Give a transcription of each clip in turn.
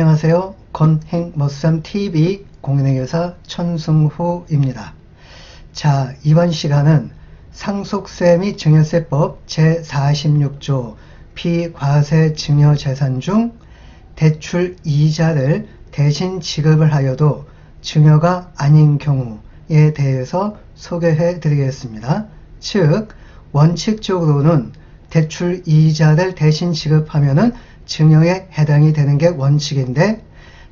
안녕하세요. 건행머쌈TV 공인회계사 천승후입니다. 자, 이번 시간은 상속세 및 증여세법 제46조 비과세 증여재산 중 대출 이자를 대신 지급을 하여도 증여가 아닌 경우에 대해서 소개해 드리겠습니다. 즉, 원칙적으로는 대출 이자를 대신 지급하면은 증여에 해당이 되는 게 원칙인데,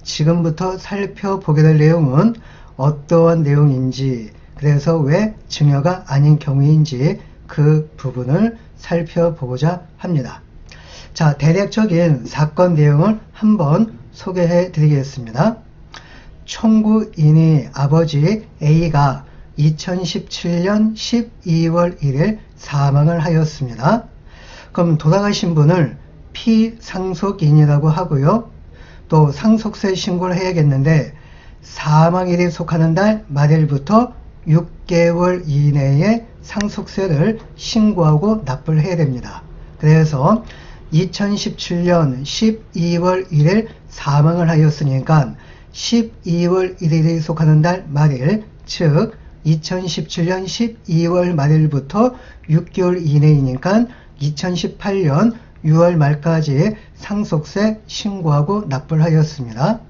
지금부터 살펴보게 될 내용은 어떠한 내용인지, 그래서 왜 증여가 아닌 경우인지 그 부분을 살펴보고자 합니다. 자, 대략적인 사건 내용을 한번 소개해 드리겠습니다. 청구인이 아버지 A가 2017년 12월 1일 사망을 하였습니다. 그럼 돌아가신 분을 피상속인이라고 하고요. 또 상속세 신고를 해야겠는데, 사망일이 속하는 달 말일부터 6개월 이내에 상속세를 신고하고 납부를 해야 됩니다. 그래서 2017년 12월 1일 사망을 하였으니까 12월 1일이 속하는 달 말일, 즉 2017년 12월 말일부터 6개월 이내이니까 2018년 6월 말까지 상속세 신고하고 납부를 하였습니다.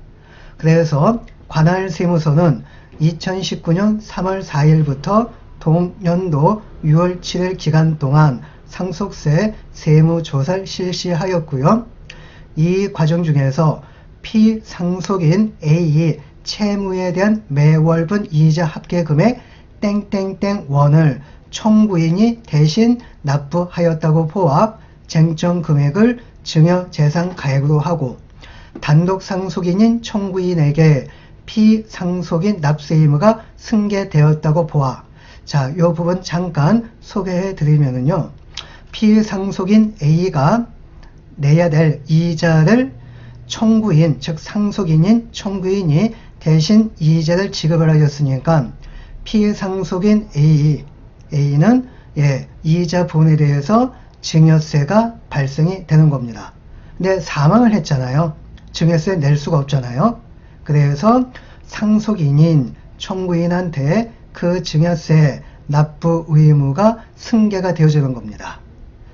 그래서 관할세무서는 2019년 3월 4일부터 동년도 6월 7일 기간 동안 상속세 세무조사를 실시하였고요. 이 과정 중에서 피상속인 A 채무에 대한 매월분 이자 합계금액 땡땡땡 원을 청구인이 대신 납부하였다고 포함 쟁점 금액을 증여재산 가액으로 하고, 단독 상속인인 청구인에게 피상속인 납세 의무가 승계되었다고 보아. 자, 이 부분 잠깐 소개해 드리면은요, 피상속인 A가 내야 될 이자를 청구인, 즉 상속인인 청구인이 대신 이자를 지급을 하였으니까 피상속인 A는 이자 부분에 대해서 증여세가 발생이 되는 겁니다. 근데 사망을 했잖아요. 증여세 낼 수가 없잖아요. 그래서 상속인인 청구인한테 그 증여세 납부 의무가 승계가 되어지는 겁니다.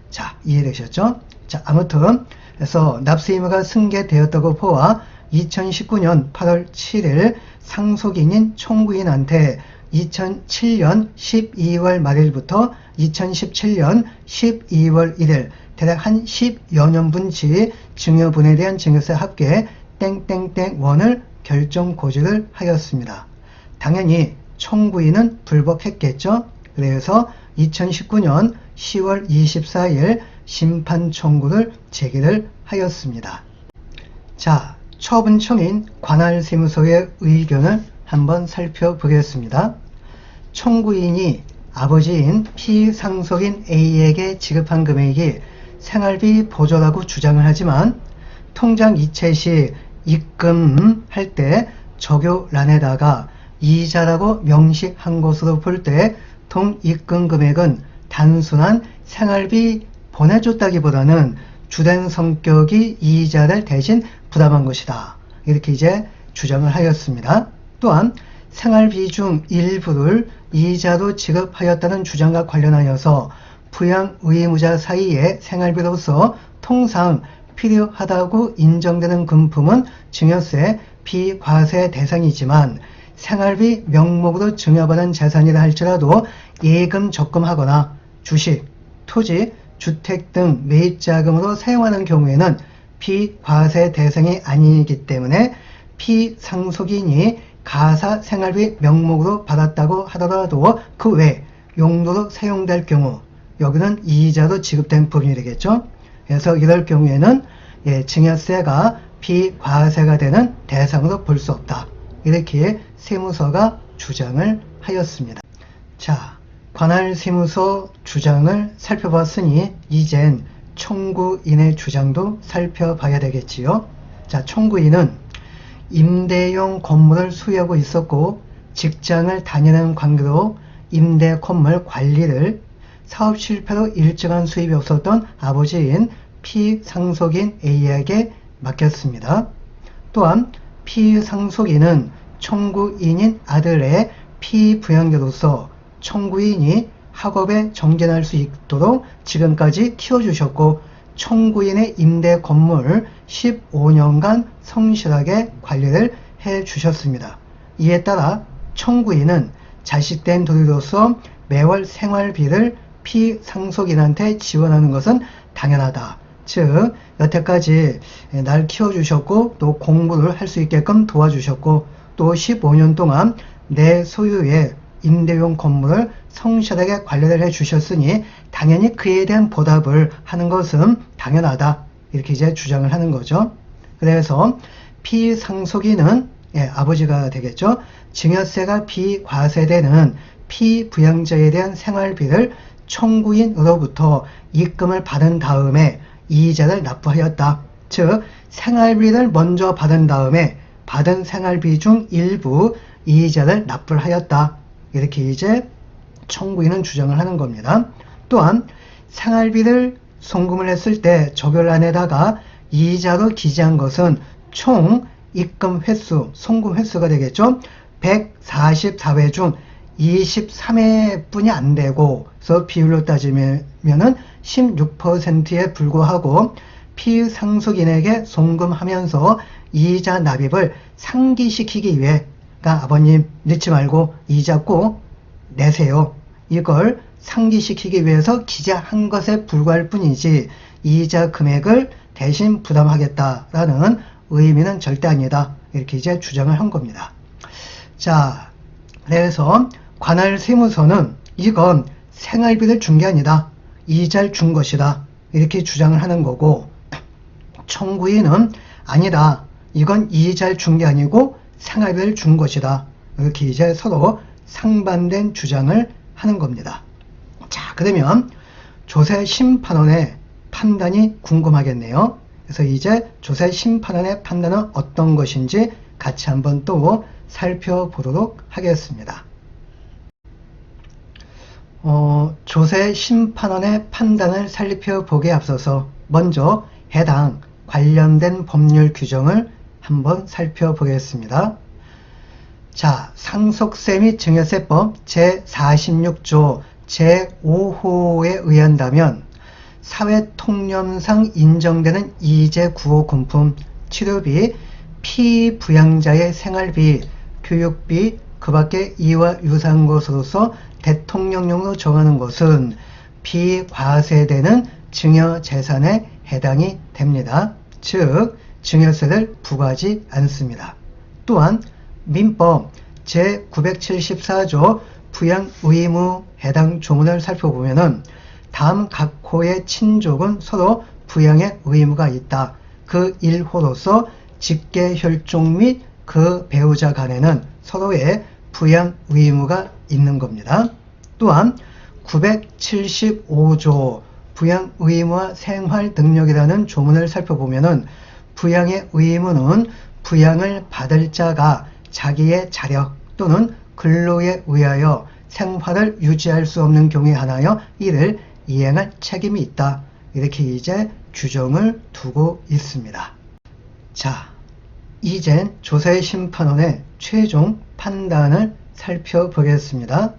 자, 이해되셨죠? 자, 아무튼 그래서 납세 의무가 승계되었다고 포함 2019년 8월 7일 상속인인 청구인한테 2007년 12월 말일부터 2017년 12월 1일 대략 한 10여 년분치 증여분에 대한 증여세 합계 땡땡땡 원을 결정 고지를 하였습니다. 당연히 청구인은 불복했겠죠. 그래서 2019년 10월 24일 심판 청구를 제기를 하였습니다. 자, 처분청인 관할세무서의 의견을 한번 살펴보겠습니다. 청구인이 아버지인 피상속인 A에게 지급한 금액이 생활비 보조라고 주장을 하지만, 통장 이체 시 입금할 때 적요란에다가 이자라고 명시한 것으로 볼 때 동입금 금액은 단순한 생활비 보내줬다기보다는 주된 성격이 이자를 대신 부담한 것이다. 이렇게 이제 주장을 하였습니다. 또한 생활비 중 일부를 이자로 지급하였다는 주장과 관련하여서 부양 의무자 사이의 생활비로서 통상 필요하다고 인정되는 금품은 증여세 비과세 대상이지만, 생활비 명목으로 증여받은 재산이라 할지라도 예금 적금하거나 주식, 토지, 주택 등 매입자금으로 사용하는 경우에는 비과세 대상이 아니기 때문에 피상속인이 가사 생활비 명목으로 받았다고 하더라도 그 외 용도로 사용될 경우, 여기는 이자로 지급된 부분이 되겠죠. 그래서 이럴 경우에는 증여세가 비과세가 되는 대상으로 볼 수 없다. 이렇게 세무서가 주장을 하였습니다. 자, 관할세무서 주장을 살펴봤으니 이젠 청구인의 주장도 살펴봐야 되겠지요. 자, 청구인은 임대용 건물을 소유하고 있었고 직장을 다니는 관계로 임대 건물 관리를 사업 실패로 일정한 수입이 없었던 아버지인 피상속인 A에게 맡겼습니다. 또한 피상속인은 청구인인 아들의 피부양자로서 청구인이 학업에 정진할 수 있도록 지금까지 키워주셨고 청구인의 임대 건물 15년간 성실하게 관리를 해주셨습니다. 이에 따라 청구인은 자식된 도리로서 매월 생활비를 피상속인한테 지원하는 것은 당연하다. 즉 여태까지 날 키워주셨고 또 공부를 할 수 있게끔 도와주셨고 또 15년 동안 내 소유의 임대용 건물을 성실하게 관리를 해주셨으니 당연히 그에 대한 보답을 하는 것은 당연하다. 이렇게 이제 주장을 하는 거죠. 그래서 피상속인은 아버지가 되겠죠. 증여세가 비과세되는 피부양자에 대한 생활비를 청구인으로부터 입금을 받은 다음에 이자를 납부하였다. 즉 생활비를 먼저 받은 다음에 받은 생활비 중 일부 이자를 납부를 하였다. 이렇게 이제 청구인은 주장을 하는 겁니다. 또한 생활비를 송금을 했을 때 적용란에다가 이자로 기재한 것은 총 입금 횟수, 송금 횟수가 되겠죠. 144회 중 23회뿐이 안 되고, 그래서 비율로 따지면은 16%에 불과하고 피상속인에게 송금하면서 이자 납입을 상기시키기 위해, 그러니까 아버님 늦지 말고 이자 꼭 내세요. 이걸 상기시키기 위해서 기재한 것에 불과할 뿐이지 이자 금액을 대신 부담하겠다라는 의미는 절대 아니다. 이렇게 이제 주장을 한 겁니다. 자, 그래서 관할 세무서는 이건 생활비를 준 게 아니다. 이자를 준 것이다. 이렇게 주장을 하는 거고, 청구인은 아니다. 이건 이자를 준 게 아니고 생활비를 준 것이다. 이렇게 이제 서로 상반된 주장을 하는 겁니다. 자, 그러면 조세 심판원의 판단이 궁금하겠네요. 그래서 이제 조세 심판원의 판단은 어떤 것인지 같이 한번 또 살펴보도록 하겠습니다. 조세 심판원의 판단을 살펴보기에 앞서서 먼저 해당 관련된 법률 규정을 한번 살펴보겠습니다. 자, 상속세 및 증여세법 제46조 제5호에 의한다면 사회통념상 인정되는 이재 구호금품, 치료비, 피부양자의 생활비, 교육비, 그 밖에 이와 유사한 것으로서 대통령령으로 정하는 것은 비과세되는 증여재산에 해당이 됩니다. 즉 증여세를 부과하지 않습니다. 또한 민법 제974조 부양의무 해당 조문을 살펴보면은 다음 각 호의 친족은 서로 부양의 의무가 있다. 그 1호로서 직계혈족 및 그 배우자 간에는 서로의 부양 의무가 있는 겁니다. 또한 975조 부양 의무와 생활 능력이라는 조문을 살펴보면은 부양의 의무는 부양을 받을 자가 자기의 자력 또는 근로에 의하여 생활을 유지할 수 없는 경우에 한하여 이를 이행할 책임이 있다. 이렇게 이제 규정을 두고 있습니다. 자, 이젠 조세심판원의 최종 판단을 살펴보겠습니다.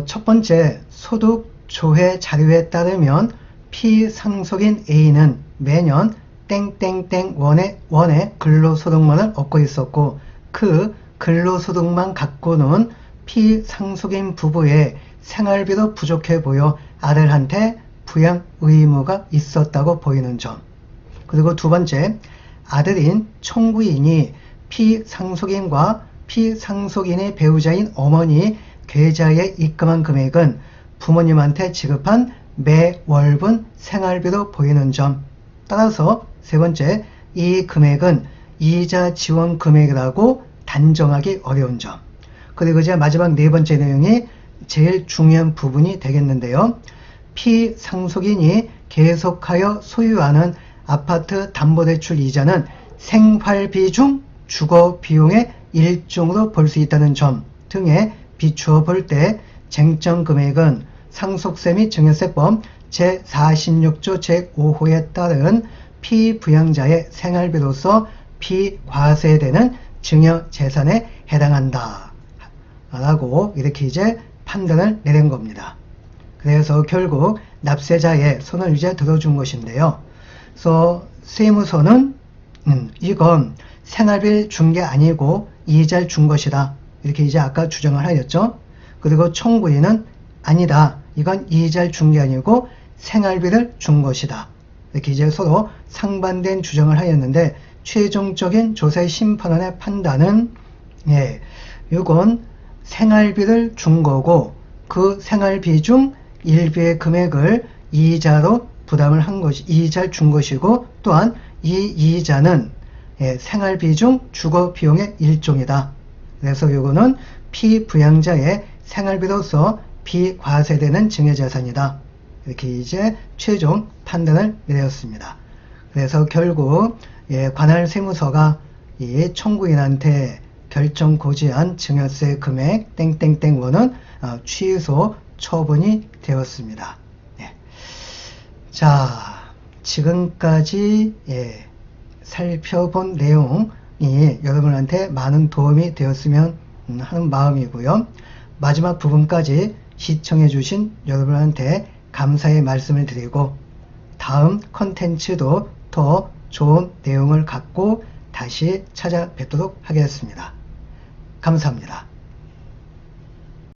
첫 번째, 소득조회 자료에 따르면 피상속인 A는 매년 땡땡땡 원의 근로소득만을 얻고 있었고 그 근로소득만 갖고는 피상속인 부부의 생활비도 부족해 보여 아들한테 부양 의무가 있었다고 보이는 점. 그리고 두 번째, 아들인 청구인이 피상속인과 피상속인의 배우자인 어머니 계좌에 입금한 금액은 부모님한테 지급한 매월분 생활비로 보이는 점. 따라서 세 번째, 이 금액은 이자 지원 금액이라고 단정하기 어려운 점. 그리고 이제 마지막 네 번째 내용이 제일 중요한 부분이 되겠는데요. 피상속인이 계속하여 소유하는 아파트 담보대출 이자는 생활비 중 주거 비용의 일종으로 볼 수 있다는 점 등에 비추어 볼 때 쟁점 금액은 상속세 및 증여세법 제46조 제5호에 따른 피부양자의 생활비로서 비과세되는 증여재산에 해당한다 라고 이렇게 이제 판단을 내린 겁니다. 그래서 결국 납세자의 손을 이제 들어준 것인데요. 그래서 세무서는 이건 생활비를 준 게 아니고 이자를 준 것이다 이렇게 이제 아까 주장을 하였죠. 그리고 청구인은 아니다, 이건 이자를 준 게 아니고 생활비를 준 것이다 이렇게 이제 서로 상반된 주장을 하였는데, 최종적인 조사의 심판원의 판단은 이건 생활비를 준 거고 그 생활비 중 일부의 금액을 이자로 부담을 한 것이, 이자를 준 것이고, 또한 이 이자는 생활비 중 주거 비용의 일종이다. 그래서 이거는 피부양자의 생활비로서 비과세되는 증여재산이다. 이렇게 이제 최종 판단을 내렸습니다. 그래서 결국 관할 세무서가 이 청구인한테 결정 고지한 증여세 금액 땡땡땡원은 취소 처분이 되었습니다. 자, 지금까지 살펴본 내용이 여러분한테 많은 도움이 되었으면 하는 마음이고요. 마지막 부분까지 시청해 주신 여러분한테 감사의 말씀을 드리고, 다음 컨텐츠도 더 좋은 내용을 갖고 다시 찾아뵙도록 하겠습니다. 감사합니다.